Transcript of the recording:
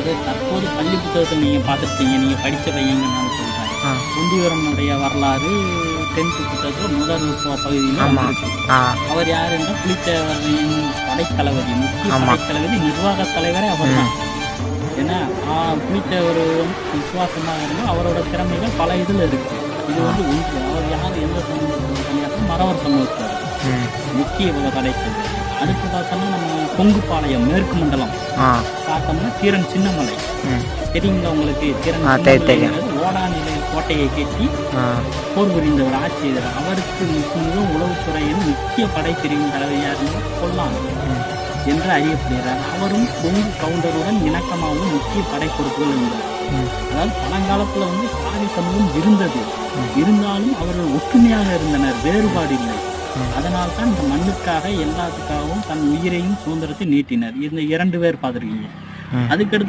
அதாவது தற்போது பள்ளி புத்தகத்தை நீங்கள் பார்த்துருப்பீங்க, நீங்கள் படித்த பையங்கன்னு சொல்கிறேன். குந்திவரனுடைய வரலாறு 10th புத்தகத்தில் முதல் பகுதியில் வந்துருக்கு. அவர் யார் என்றால் புலித்தேவரின் படைத்தளபதி, முக்கிய படைத்தளபதி, நிர்வாக தலைவரே அவர் தான். ஏன்னா புலித்தேவர் விசுவாசமாக இருந்தால் அவரோட திறமைகள் பல இதில் இருக்குது. இது வந்து ஒன்று. அவர் யார் எந்த சமூகத்தில் மறவர் சமூகத்தார் முக்கிய படைத்தது. அடுத்து பார்த்தோம்னா நம்ம கொங்குப்பாளையம் மேற்கு மண்டலம் பார்த்தோம்னா தீரன் சின்னமலை தெரியுங்களா உங்களுக்கு? தீரன் ஓடா நிலையில் கோட்டையை கட்டி போர் புரிந்தவர், ஆட்சியர். அவருக்கு முஸ்லிம்களும் உளவுத்துறையின் முக்கிய படைப்பிரிவின் தலைவராக கொல்லாம் என்று அறியப்படுகிறார். அவரும் கொங்கு கவுண்டருடன் இணக்கமாகவும் முக்கிய படை பொறுப்புகள் இருந்தார். அதாவது பழங்காலத்தில் வந்து சாதி சமூகம் இருந்தது, இருந்தாலும் அவர்கள் ஒற்றுமையாக இருந்தனர், வேறுபாடு இல்லை. அதனால் தான் இந்த மண்ணுக்காக எல்லாத்துக்காகவும் தன் உயிரையும் சுதந்திரத்தை நீட்டினர். இந்த 2 பேர் பார்த்துருக்கீங்க. அதுக்கடுத்து